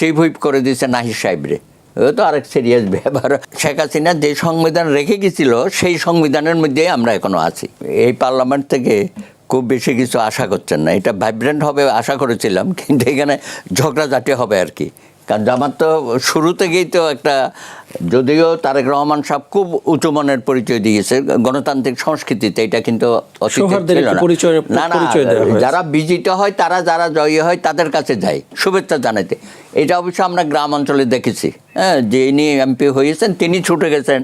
Chief whip করে দিয়েছে নাহিদ সাহেবরে। ও তো আরেক সিরিয়াস ব্যাপার। শেখ হাসিনা যে সংবিধান রেখে গেছিল সেই সংবিধানের মধ্যেই আমরা এখনো আছি। এই পার্লামেন্ট থেকে খুব বেশি কিছু আশা করছেন না। এটা ভাইব্রেন্ট হবে আশা করেছিলাম, কিন্তু এখানে ঝগড়াঝাটি হবে আর কি। কারণ জামাত তো শুরু থেকেই তো একটা, যদিও তারেক রহমান সাহেব খুব উঁচু মনের পরিচয় দিয়েছে গণতান্ত্রিক সংস্কৃতিতে, এটা কিন্তু না না, যারা বিজিত হয় তারা, যারা জয়ী হয় তাদের কাছে যায় শুভেচ্ছা জানাতে। এটা অবশ্য আমরা গ্রাম অঞ্চলে দেখেছি। হ্যাঁ, যিনি এমপি হয়েছেন তিনি ছুটে গেছেন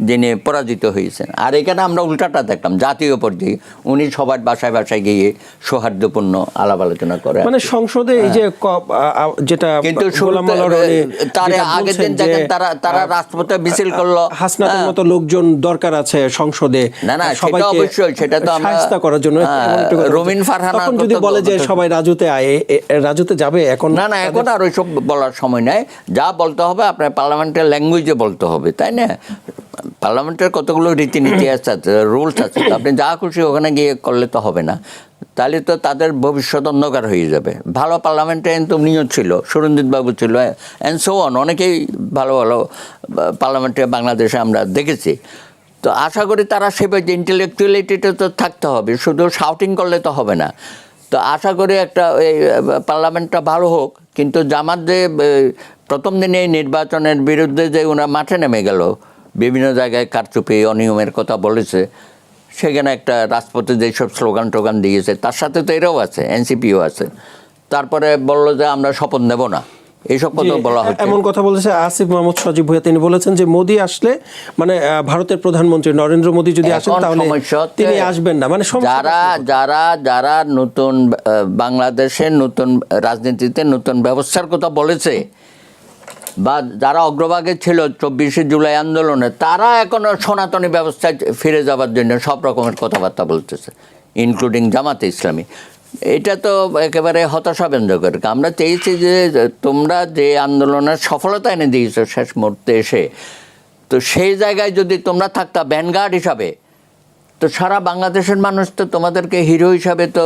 যিনি পরাজিত হয়েছেন। আর এখানে আমরা উল্টাটা দেখলাম, জাতীয় পর্যায়ে উনি সবার বাসায় বাসায় গিয়ে সৌহার্দ্যপূর্ণ আলাপ আলোচনা করে। মানে সংসদে এই যে যেটা, কিন্তু তার আগের দিন দেখেন তারা রাষ্ট্রপতি মিছিল করলো, হাসনাতের মতো লোকজন দরকার আছে সংসদে। না না, সেটা অবশ্যই, সেটা তো আমরা শায়েস্তা করার জন্য। রুমিন ফারহানা তখন যদি বলে যে সবাই রাজুতে যাবে, এখন না না, এখন আর ওইসব বলার সময় নাই। যা বলতে হবে আপনার পার্লামেন্টের ল্যাঙ্গুয়েজে বলতে হবে, তাই না? পার্লামেন্টের কতগুলো রীতিনীতি আছে, রুলস আছে, আপনি যা খুশি ওখানে গিয়ে করলে তো হবে না। তাহলে তো তাদের ভবিষ্যৎ অন্ধকার হয়ে যাবে। ভালো পার্লামেন্টে কিন্তু উনিও ছিল, সুরঞ্জিত বাবু ছিল, অ্যান্ড সো অন, অনেকেই ভালো ভালো পার্লামেন্টে বাংলাদেশে আমরা দেখেছি। তো আশা করি তারা সেভাবে ইন্টেলেকচুয়ালিটিটা তো থাকতে হবে, শুধু শাউটিং করলে তো হবে না। তো আশা করি একটা এই পার্লামেন্টটা ভালো হোক। কিন্তু জামাত যে প্রথম দিনে এই নির্বাচনের বিরুদ্ধে যে ওনারা মাঠে নেমে গেল, বিভিন্ন জায়গায় কারচুপি অনিয়মের কথা বলেছে, সেখানে একটা রাজপথে যেসব স্লোগান টোগান দিয়েছে, তার সাথে তো এরাও আছে, এনসিপিও আছে। তারপরে বললো যে আমরা শপথ নেব না, এইসব কথা বলা হচ্ছে। এমন কথা বলেছে আসিফ মাহমুদ সজীব ভুঁইয়া। তিনি বলেছেন যে মোদি আসলে, মানে ভারতের প্রধানমন্ত্রী নরেন্দ্র মোদি যদি আসেন তাহলে তিনি আসবেন না। মানে যারা নতুন বাংলাদেশের নতুন রাজনীতিতে নতুন ব্যবস্থার কথা বলেছে বা যারা অগ্রভাগে ছিল 24শে জুলাই আন্দোলনে, তারা এখনো সনাতনী ব্যবস্থায় ফিরে যাওয়ার জন্য সব রকমের কথাবার্তা বলতেছে, ইনক্লুডিং জামাতে ইসলামী। এটা তো একেবারে হতাশাব্যঞ্জক। আমরা চেয়েছি যে তোমরা যে আন্দোলনের সফলতা এনে দিয়েছো শেষ মুহূর্তে এসে, তো সেই জায়গায় যদি তোমরা থাকতা ভ্যানগার্ড হিসাবে, তো সারা বাংলাদেশের মানুষ তো তোমাদেরকে হিরো হিসাবে তো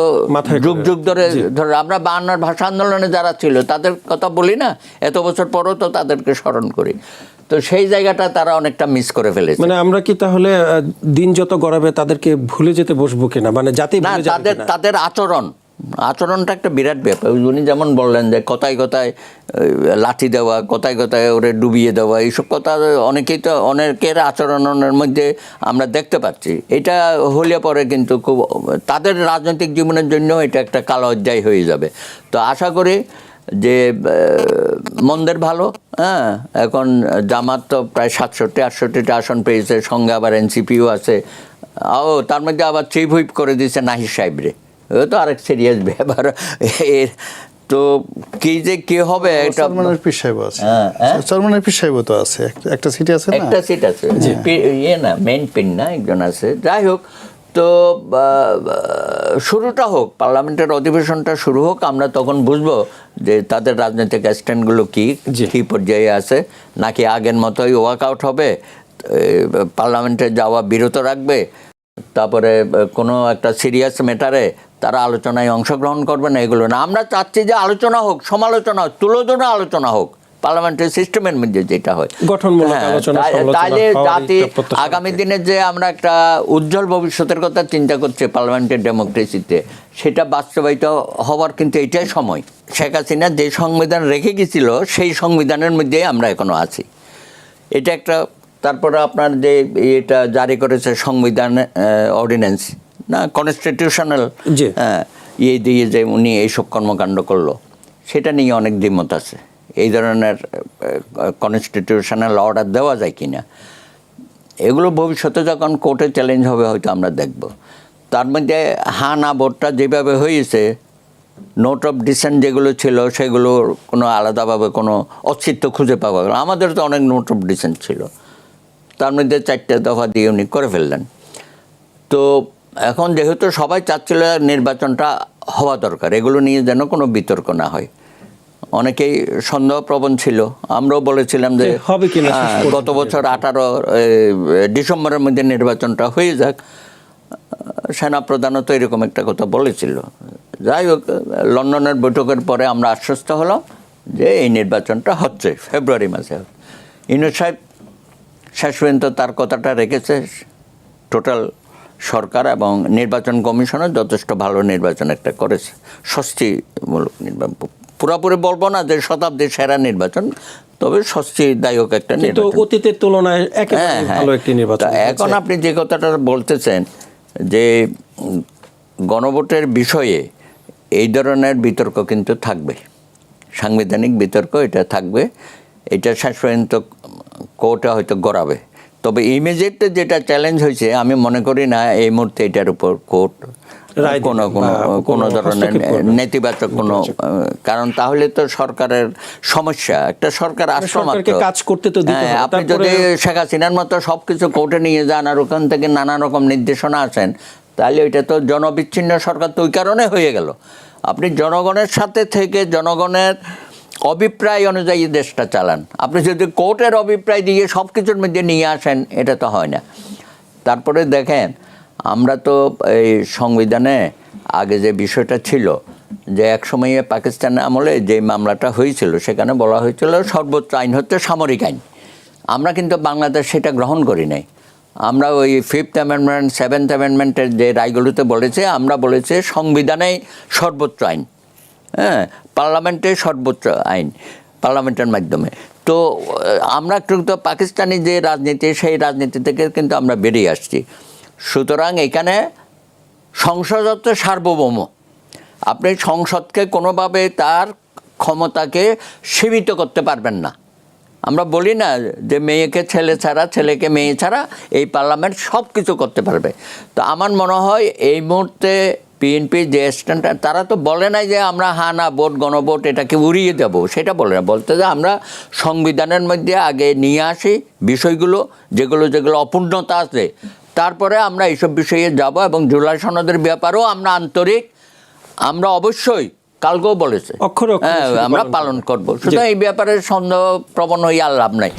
যুগ যুগ ধরে আমরা 52 ভাষা আন্দোলনে যারা ছিল তাদের কথা বলি না, এত বছর পরও তো তাদেরকে স্মরণ করি। তো সেই জায়গাটা তারা অনেকটা মিস করে ফেলেছে। মানে আমরা কি তাহলে দিন যত গড়াবে তাদেরকে ভুলে যেতে বসবো কিনা? মানে জাতি তাদের আচরণটা একটা বিরাট ব্যাপার। উনি যেমন বললেন যে কথায় কথায় লাঠি দেওয়া, কথায় কথায় ওরে ডুবিয়ে দেওয়া, এইসব কথা অনেকের আচরণের মধ্যে আমরা দেখতে পাচ্ছি। এটা হলে পরে কিন্তু খুব তাদের রাজনৈতিক জীবনের জন্য এটা একটা কালো অধ্যায় হয়ে যাবে। তো আশা করি যে মন্দের ভালো। হ্যাঁ, এখন জামাত তো প্রায় 67-68টা আসন পেয়েছে, সঙ্গে আবার এনসিপিও আছে। তার মধ্যে আবার চিফ হুইপ করে দিয়েছে নাহিদ সাহেবরে। ও তো আরেক সিরিয়াস ব্যাপার। এর তো কি যে কি হবে, সলমানের পীর সাহেব আছে, সলমানের পীর সাহেব তো আছে, একটা সিট আছে, একটা সিট আছে, না মেইন পিন না, একজন আছে। যাই হোক, তো শুরুটা হোক, পার্লামেন্টের অধিবেশনটা শুরু হোক, আমরা তখন বুঝবো যে তাদের রাজনৈতিক স্ট্যান্ডগুলো কী পর্যায়ে আছে, নাকি আগের মতোই ওয়ার্কআউট হবে, পার্লামেন্টে যাওয়া বিরত রাখবে, তারপরে কোনো একটা সিরিয়াস ম্যাটারে তারা আলোচনায় অংশগ্রহণ করবে না, এগুলো না। আমরা চাচ্ছি যে আলোচনা হোক, সমালোচনা হোক, তুলোধনা আলোচনা হোক, পার্লামেন্টের সিস্টেমের মধ্যে যেটা হয় গঠনমূলক আলোচনা। তাহলে জাতি আগামী দিনে যে আমরা একটা উজ্জ্বল ভবিষ্যতের কথা চিন্তা করছি পার্লামেন্টের ডেমোক্রেসিতে, সেটা বাস্তবায়িত হওয়ার কিন্তু এটাই সময়। শেখ হাসিনা যে সংবিধান রেখে গেছিল সেই সংবিধানের মধ্যেই আমরা এখনো আছি, এটা একটা। তারপরে আপনার যে এটা জারি করেছে সংবিধান অর্ডিন্যান্স না, কনস্টিটিউশনাল দিয়ে যে উনি এইসব কর্মকাণ্ড করলো, সেটা নিয়ে অনেক দ্বিমত আছে। এই ধরনের কনস্টিটিউশনাল অর্ডার দেওয়া যায় কি না, এগুলো ভবিষ্যতে যখন কোর্টে চ্যালেঞ্জ হবে হয়তো আমরা দেখব। তার মধ্যে হা না ভোটটা যেভাবে হয়েছে, নোট অফ ডিসেন্ট যেগুলো ছিল সেগুলোর কোনো আলাদাভাবে কোনো অস্তিত্ব খুঁজে পাওয়া গেল। আমাদের তো অনেক নোট অফ ডিসেন্ট ছিল, তার মধ্যে 4টে দফা দিয়ে উনি করে ফেললেন। তো এখন যেহেতু সবাই চাচ্ছিল নির্বাচনটা হওয়া দরকার, এগুলো নিয়ে যেন কোনো বিতর্ক না হয়। অনেকেই সন্দেহপ্রবণ ছিল, আমরাও বলেছিলাম যে হবে কিনা, গত বছর 18 ডিসেম্বরের মধ্যে নির্বাচনটা হয়ে যাক। সেনাপ্রধানও তো এরকম একটা কথা বলেছিল। যাই হোক, লন্ডনের বৈঠকের পরে আমরা আশ্বস্ত হলাম যে এই নির্বাচনটা হচ্ছে ফেব্রুয়ারি মাসে। ইউনূস সাহেব শেষ পর্যন্ত তার কথাটা রেখেছে। টোটাল সরকার এবং নির্বাচন কমিশনও যথেষ্ট ভালো নির্বাচন একটা করেছে, স্বস্তিমূলক নির্বাচন। পুরোপুরি বলবো না যে শতাব্দীর সেরা নির্বাচন, তবে স্বস্তিদায়ক একটা নির্বাচন, অতীতের তুলনায় একেবারে ভালো একটি নির্বাচন। এখন আপনি যে কথাটা বলতেছেন যে গণভোটের বিষয়ে এই ধরনের বিতর্ক কিন্তু থাকবে, সাংবিধানিক বিতর্ক এটা থাকবে, এটা শেষ পর্যন্ত কোর্টে হয়তো গড়াবে। তবে ইমিডিয়েট যেটা চ্যালেঞ্জ হয়েছে, আমি মনে করি না এই মুহূর্তে এটার উপর কোর্ট কোনো ধরনের নেতিবাচক কোনো, কারণ তাহলে তো সরকারের সমস্যা, একটা সরকার আসলো মাত্র কাজ করতে তো দিতে হবে। আপনি যদি শেখ হাসিনার মতো সবকিছু কোর্টে নিয়ে যান আর ওখান থেকে নানা রকম নির্দেশনা আসেন, তাহলে ওইটা তো জনবিচ্ছিন্ন সরকার তো ওই কারণে হয়ে গেল। আপনি জনগণের সাথে থেকে জনগণের অভিপ্রায় অনুযায়ী দেশটা চালান। আপনি যদি কোর্টের অভিপ্রায় দিয়ে সব কিছুর মধ্যে নিয়ে আসেন, এটা তো হয় না। তারপরে দেখেন, আমরা তো এই সংবিধানে আগে যে বিষয়টা ছিল যে এক সময়ে পাকিস্তান আমলে যে মামলাটা হয়েছিল, সেখানে বলা হয়েছিল সর্বোচ্চ আইন হচ্ছে সামরিক আইন। আমরা কিন্তু বাংলাদেশ সেটা গ্রহণ করি নাই। আমরা ওই 5th অ্যামেন্ডমেন্ট 7th অ্যামেন্ডমেন্টের যে রায়গুলোতে বলেছে, আমরা বলেছে সংবিধানেই সর্বোচ্চ আইন, হ্যাঁ, পার্লামেন্টে সর্বোচ্চ আইন, পার্লামেন্টের মাধ্যমে। তো আমরা কিন্তু পাকিস্তানি যে রাজনীতি, সেই রাজনীতি থেকে কিন্তু আমরা বেরিয়ে আসছি। সুতরাং এখানে সংসদ হচ্ছে সার্বভৌম। আপনি সংসদকে কোনোভাবে তার ক্ষমতাকে সীমিত করতে পারবেন না। আমরা বলি না যে মেয়েকে ছেলে ছাড়া, ছেলেকে মেয়ে ছাড়া এই পার্লামেন্ট সব কিছু করতে পারবে। তো আমার মনে হয় এই মুহূর্তে বিএনপি যে স্ট্যান্ডার্ড, তারা তো বলে নাই যে আমরা হ্যাঁ না ভোট গণভোট এটাকে উড়িয়ে দেবো, সেটা বলে না। বলতে যে আমরা সংবিধানের মধ্যে আগে নিয়ে আসি বিষয়গুলো, যেগুলো অপূর্ণতা আছে, তারপরে আমরা এইসব বিষয়ে যাব। এবং জুলাই সনদের ব্যাপারেও আমরা আন্তরিক, আমরা অবশ্যই কালকেও বলেছে অক্ষরে আমরা পালন করবো। সুতরাং এই ব্যাপারে সন্দেহ প্রবণ হয়ে আর লাভ নাই।